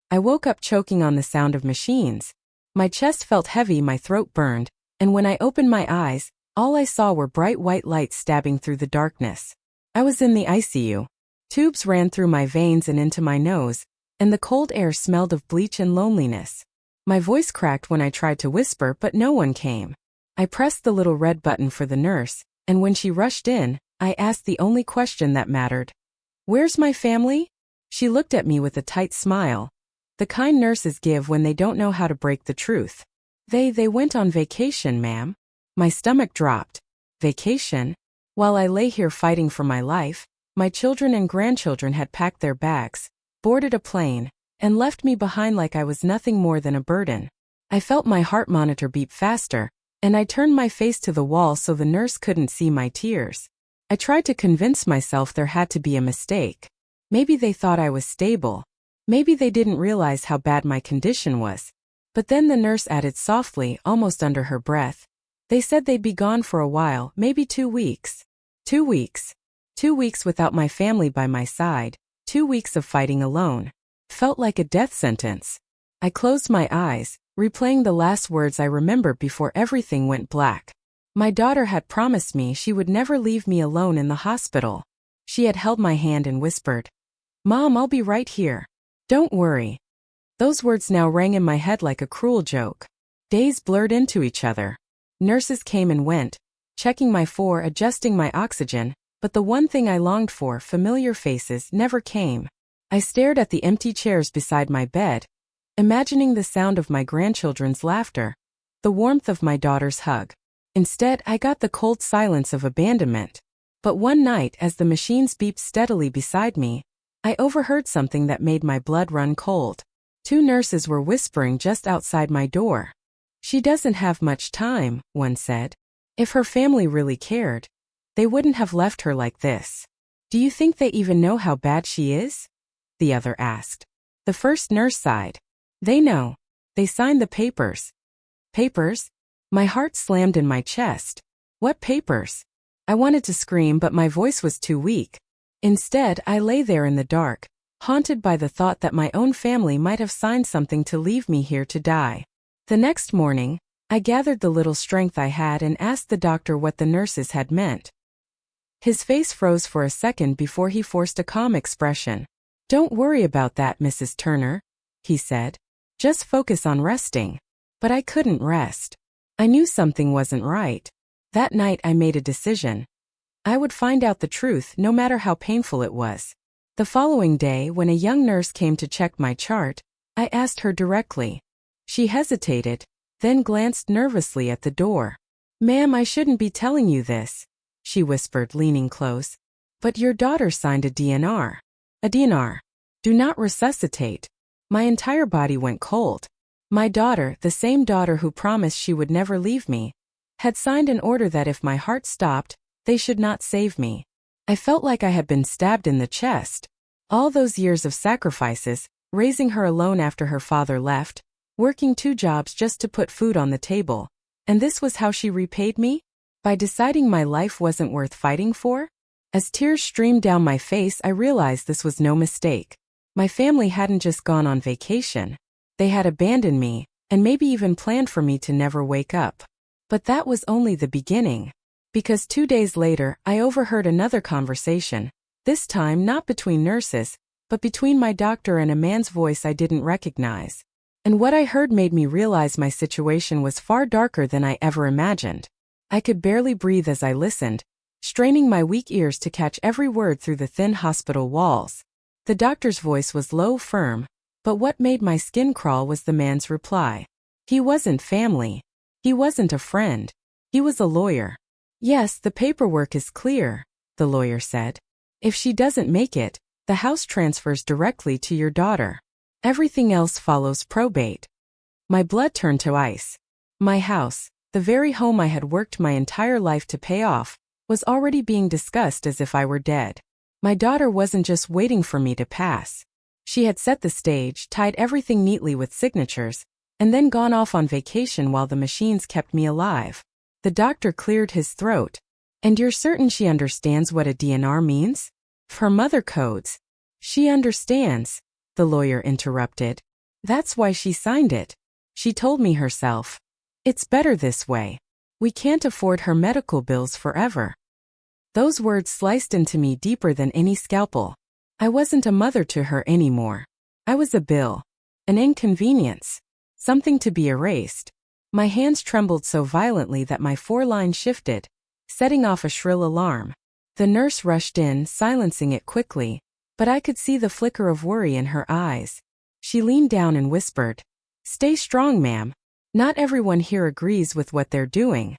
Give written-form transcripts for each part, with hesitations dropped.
I woke up choking on the sound of machines. My chest felt heavy, my throat burned, and when I opened my eyes, all I saw were bright white lights stabbing through the darkness. I was in the ICU. Tubes ran through my veins and into my nose, and the cold air smelled of bleach and loneliness. My voice cracked when I tried to whisper, but no one came. I pressed the little red button for the nurse, and when she rushed in, I asked the only question that mattered. "Where's my family?" She looked at me with a tight smile. The kind nurses give when they don't know how to break the truth. They went on vacation, ma'am." My stomach dropped. Vacation? While I lay here fighting for my life, my children and grandchildren had packed their bags, boarded a plane, and left me behind like I was nothing more than a burden. I felt my heart monitor beep faster, and I turned my face to the wall so the nurse couldn't see my tears. I tried to convince myself there had to be a mistake. Maybe they thought I was stable. Maybe they didn't realize how bad my condition was. But then the nurse added softly, almost under her breath, "They said they'd be gone for a while, maybe 2 weeks. 2 weeks. 2 weeks without my family by my side. 2 weeks of fighting alone. Felt like a death sentence." I closed my eyes, replaying the last words I remembered before everything went black. My daughter had promised me she would never leave me alone in the hospital. She had held my hand and whispered, "Mom, I'll be right here. Don't worry." Those words now rang in my head like a cruel joke. Days blurred into each other. Nurses came and went, checking my for, adjusting my oxygen, but the one thing I longed for, familiar faces, never came. I stared at the empty chairs beside my bed, imagining the sound of my grandchildren's laughter, the warmth of my daughter's hug. Instead, I got the cold silence of abandonment. But one night, as the machines beeped steadily beside me, I overheard something that made my blood run cold. 2 nurses were whispering just outside my door. "She doesn't have much time," one said. "If her family really cared, they wouldn't have left her like this." "Do you think they even know how bad she is?" the other asked. The first nurse sighed. "They know. They signed the papers." "Papers?" My heart slammed in my chest. What papers? I wanted to scream, but my voice was too weak. Instead, I lay there in the dark, haunted by the thought that my own family might have signed something to leave me here to die. The next morning, I gathered the little strength I had and asked the doctor what the nurses had meant. His face froze for a second before he forced a calm expression. "Don't worry about that, Mrs. Turner," he said. "Just focus on resting." But I couldn't rest. I knew something wasn't right. That night I made a decision. I would find out the truth no matter how painful it was. The following day, when a young nurse came to check my chart, I asked her directly. She hesitated, then glanced nervously at the door. "Ma'am, I shouldn't be telling you this," she whispered, leaning close. "But your daughter signed a DNR. A DNR. Do not resuscitate." My entire body went cold. My daughter, the same daughter who promised she would never leave me, had signed an order that if my heart stopped, they should not save me. I felt like I had been stabbed in the chest. All those years of sacrifices, raising her alone after her father left, working 2 jobs just to put food on the table. And this was how she repaid me? By deciding my life wasn't worth fighting for? As tears streamed down my face, I realized this was no mistake. My family hadn't just gone on vacation. They had abandoned me, and maybe even planned for me to never wake up. But that was only the beginning. Because 2 days later, I overheard another conversation, this time not between nurses, but between my doctor and a man's voice I didn't recognize. And what I heard made me realize my situation was far darker than I ever imagined. I could barely breathe as I listened, straining my weak ears to catch every word through the thin hospital walls. The doctor's voice was low, firm, but what made my skin crawl was the man's reply. He wasn't family. He wasn't a friend. He was a lawyer. "Yes, the paperwork is clear," the lawyer said. "If she doesn't make it, the house transfers directly to your daughter. Everything else follows probate." My blood turned to ice. My house, the very home I had worked my entire life to pay off, was already being discussed as if I were dead. My daughter wasn't just waiting for me to pass. She had set the stage, tied everything neatly with signatures, and then gone off on vacation while the machines kept me alive. The doctor cleared his throat. "And you're certain she understands what a DNR means? Her mother codes." "She understands," the lawyer interrupted. That's why she signed it. She told me herself. It's better this way. We can't afford her medical bills forever. Those words sliced into me deeper than any scalpel. I wasn't a mother to her anymore. I was a bill. An inconvenience. Something to be erased. My hands trembled so violently that my foreline shifted, setting off a shrill alarm. The nurse rushed in, silencing it quickly, but I could see the flicker of worry in her eyes. She leaned down and whispered, "Stay strong, ma'am. Not everyone here agrees with what they're doing."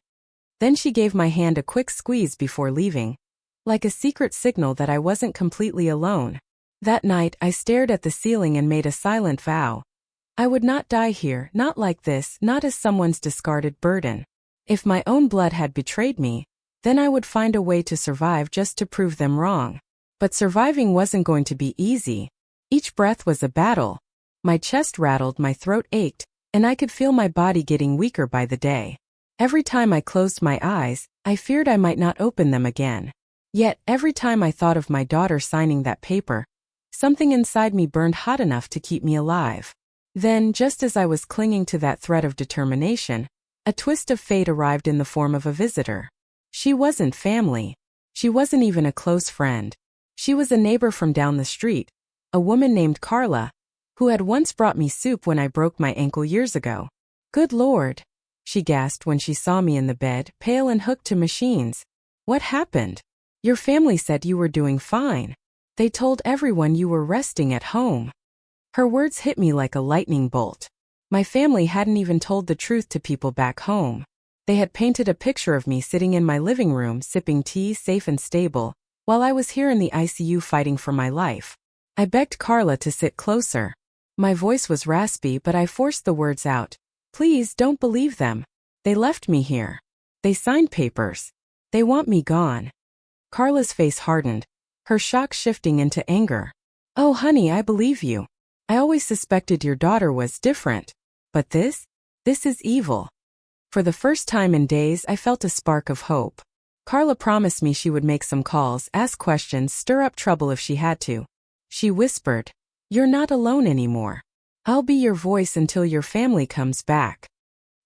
Then she gave my hand a quick squeeze before leaving, like a secret signal that I wasn't completely alone. That night, I stared at the ceiling and made a silent vow. I would not die here, not like this, not as someone's discarded burden. If my own blood had betrayed me, then I would find a way to survive just to prove them wrong. But surviving wasn't going to be easy. Each breath was a battle. My chest rattled, my throat ached, and I could feel my body getting weaker by the day. Every time I closed my eyes, I feared I might not open them again. Yet, every time I thought of my daughter signing that paper, something inside me burned hot enough to keep me alive. Then, just as I was clinging to that thread of determination, a twist of fate arrived in the form of a visitor. She wasn't family. She wasn't even a close friend. She was a neighbor from down the street, a woman named Carla, who had once brought me soup when I broke my ankle years ago. "Good Lord," she gasped when she saw me in the bed, pale and hooked to machines. "What happened? Your family said you were doing fine. They told everyone you were resting at home." Her words hit me like a lightning bolt. My family hadn't even told the truth to people back home. They had painted a picture of me sitting in my living room sipping tea, safe and stable, while I was here in the ICU fighting for my life. I begged Carla to sit closer. My voice was raspy, but I forced the words out. "Please don't believe them. They left me here. They signed papers. They want me gone." Carla's face hardened, her shock shifting into anger. "Oh honey, I believe you. I always suspected your daughter was different. But this is evil." For the first time in days, I felt a spark of hope. Carla promised me she would make some calls, ask questions, stir up trouble if she had to. She whispered, "You're not alone anymore. I'll be your voice until your family comes back."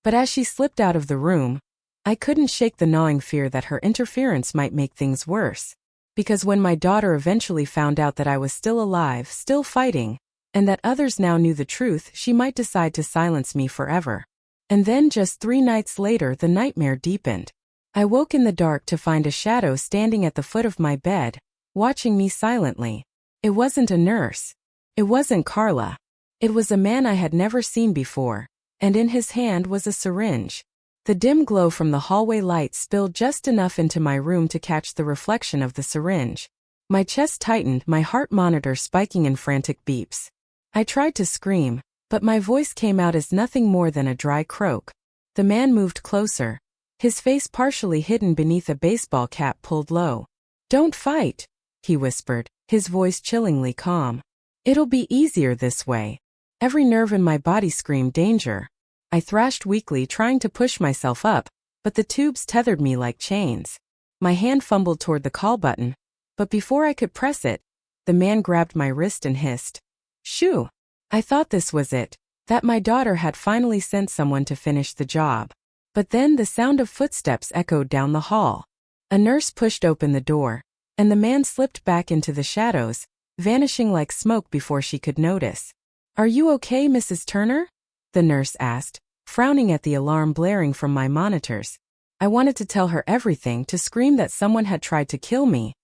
But as she slipped out of the room, I couldn't shake the gnawing fear that her interference might make things worse. Because when my daughter eventually found out that I was still alive, still fighting, and that others now knew the truth, she might decide to silence me forever. And then just 3 nights later, the nightmare deepened. I woke in the dark to find a shadow standing at the foot of my bed, watching me silently. It wasn't a nurse. It wasn't Carla. It was a man I had never seen before, and in his hand was a syringe. The dim glow from the hallway light spilled just enough into my room to catch the reflection of the syringe. My chest tightened, my heart monitor spiking in frantic beeps. I tried to scream, but my voice came out as nothing more than a dry croak. The man moved closer, his face partially hidden beneath a baseball cap pulled low. "Don't fight," he whispered, his voice chillingly calm. "It'll be easier this way." Every nerve in my body screamed danger. I thrashed weakly, trying to push myself up, but the tubes tethered me like chains. My hand fumbled toward the call button, but before I could press it, the man grabbed my wrist and hissed, "Shoo!" I thought this was it, that my daughter had finally sent someone to finish the job. But then the sound of footsteps echoed down the hall. A nurse pushed open the door, and the man slipped back into the shadows, vanishing like smoke before she could notice. "Are you okay, Mrs. Turner?" the nurse asked, frowning at the alarm blaring from my monitors. I wanted to tell her everything, to scream that someone had tried to kill me.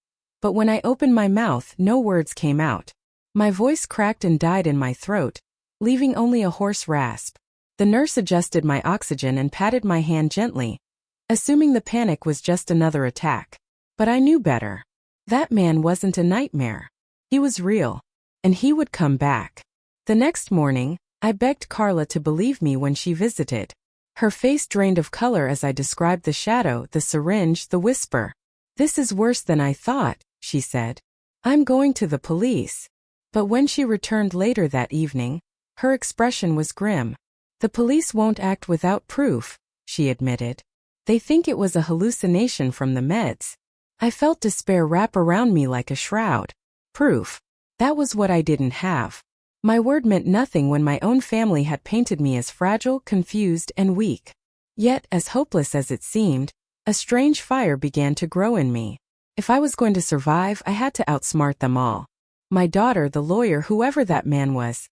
But when I opened my mouth, no words came out. My voice cracked and died in my throat, leaving only a hoarse rasp. The nurse adjusted my oxygen and patted my hand gently, assuming the panic was just another attack. But I knew better. That man wasn't a nightmare. He was real, and he would come back. The next morning, I begged Carla to believe me when she visited. Her face drained of color as I described the shadow, the syringe, the whisper. "This is worse than I thought," she said. "I'm going to the police." But when she returned later that evening, her expression was grim. "The police won't act without proof," she admitted. "They think it was a hallucination from the meds." I felt despair wrap around me like a shroud. Proof. That was what I didn't have. My word meant nothing when my own family had painted me as fragile, confused, and weak. Yet, as hopeless as it seemed, a strange fire began to grow in me. If I was going to survive, I had to outsmart them all. My daughter, the lawyer, whoever that man was.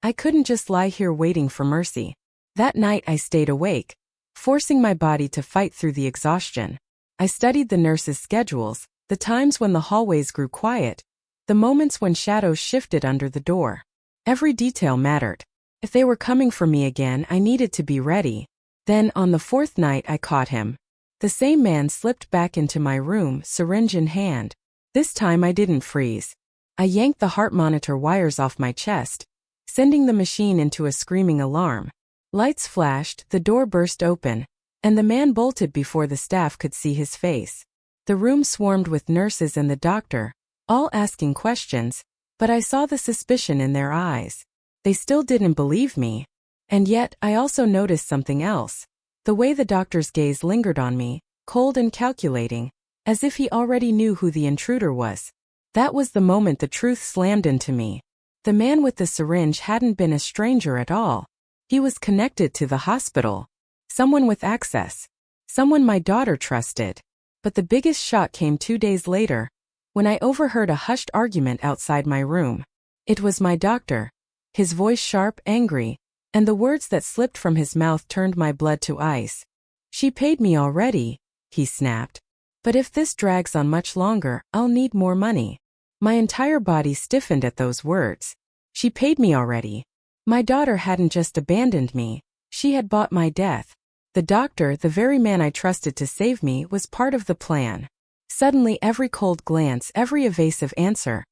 I couldn't just lie here waiting for mercy. That night I stayed awake, forcing my body to fight through the exhaustion. I studied the nurses' schedules, the times when the hallways grew quiet, the moments when shadows shifted under the door. Every detail mattered. If they were coming for me again, I needed to be ready. Then, on the fourth night, I caught him. The same man slipped back into my room, syringe in hand. This time I didn't freeze. I yanked the heart monitor wires off my chest, sending the machine into a screaming alarm. Lights flashed, the door burst open, and the man bolted before the staff could see his face. The room swarmed with nurses and the doctor, all asking questions, but I saw the suspicion in their eyes. They still didn't believe me. And yet, I also noticed something else. The way the doctor's gaze lingered on me, cold and calculating, as if he already knew who the intruder was. That was the moment the truth slammed into me. The man with the syringe hadn't been a stranger at all. He was connected to the hospital. Someone with access. Someone my daughter trusted. But the biggest shock came 2 days later, when I overheard a hushed argument outside my room. It was my doctor. His voice sharp, angry, and the words that slipped from his mouth turned my blood to ice. "She paid me already," he snapped. "But if this drags on much longer, I'll need more money." My entire body stiffened at those words. She paid me already. My daughter hadn't just abandoned me, she had bought my death. The doctor, the very man I trusted to save me, was part of the plan. Suddenly every cold glance, every evasive answer,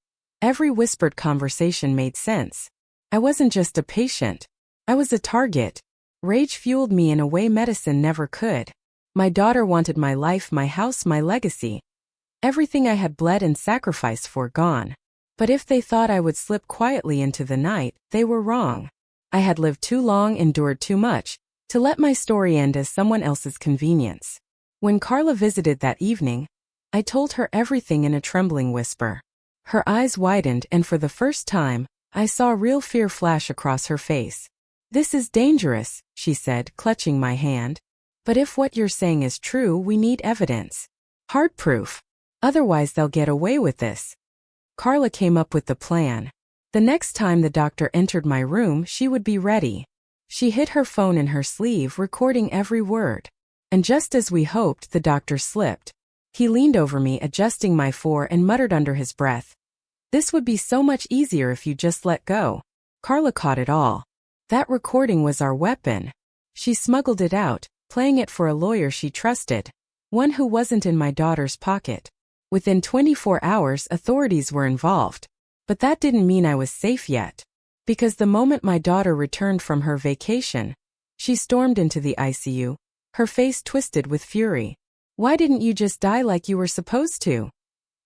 every whispered conversation made sense. I wasn't just a patient. I was a target. Rage fueled me in a way medicine never could. My daughter wanted my life, my house, my legacy. Everything I had bled and sacrificed for gone. But if they thought I would slip quietly into the night, they were wrong. I had lived too long, endured too much, to let my story end as someone else's convenience. When Carla visited that evening, I told her everything in a trembling whisper. Her eyes widened, and for the first time, I saw real fear flash across her face. "This is dangerous," she said, clutching my hand. "But if what you're saying is true, we need evidence. Hard proof. Otherwise they'll get away with this." Carla came up with the plan. The next time the doctor entered my room, she would be ready. She hid her phone in her sleeve, recording every word. And just as we hoped, the doctor slipped. He leaned over me, adjusting my fore, and muttered under his breath, "This would be so much easier if you just let go." Carla caught it all. That recording was our weapon. She smuggled it out, playing it for a lawyer she trusted, one who wasn't in my daughter's pocket. Within 24 hours, authorities were involved. But that didn't mean I was safe yet. Because the moment my daughter returned from her vacation, she stormed into the ICU, her face twisted with fury. "Why didn't you just die like you were supposed to?"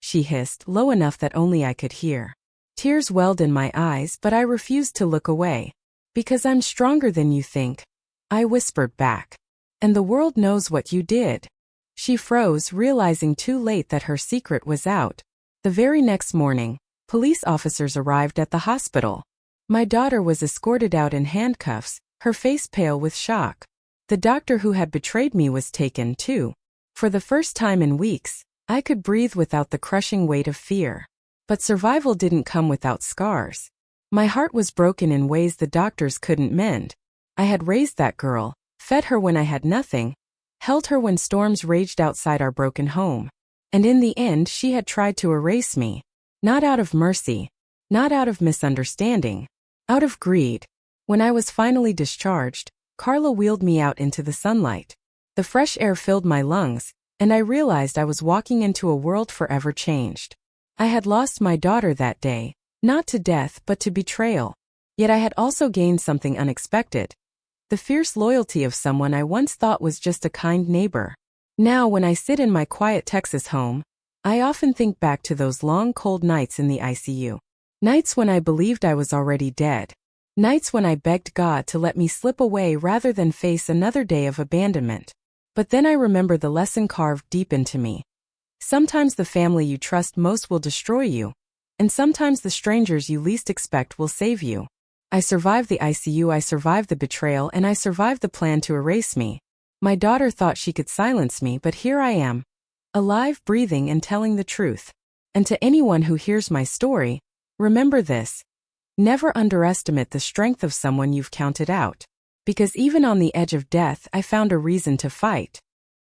she hissed, low enough that only I could hear. Tears welled in my eyes, but I refused to look away. "Because I'm stronger than you think," I whispered back. "And the world knows what you did." She froze, realizing too late that her secret was out. The very next morning, police officers arrived at the hospital. My daughter was escorted out in handcuffs, her face pale with shock. The doctor who had betrayed me was taken too. For the first time in weeks, I could breathe without the crushing weight of fear. But survival didn't come without scars. My heart was broken in ways the doctors couldn't mend. I had raised that girl, fed her when I had nothing, held her when storms raged outside our broken home. And in the end, she had tried to erase me. Not out of mercy, not out of misunderstanding, out of greed. When I was finally discharged, Carla wheeled me out into the sunlight. The fresh air filled my lungs, and I realized I was walking into a world forever changed. I had lost my daughter that day, not to death but to betrayal. Yet I had also gained something unexpected. The fierce loyalty of someone I once thought was just a kind neighbor. Now, when I sit in my quiet Texas home, I often think back to those long, cold nights in the ICU. Nights when I believed I was already dead. Nights when I begged God to let me slip away rather than face another day of abandonment. But then I remember the lesson carved deep into me. Sometimes the family you trust most will destroy you, and sometimes the strangers you least expect will save you. I survived the ICU, I survived the betrayal, and I survived the plan to erase me. My daughter thought she could silence me, but here I am, alive, breathing, and telling the truth. And to anyone who hears my story, remember this: never underestimate the strength of someone you've counted out. Because even on the edge of death, I found a reason to fight.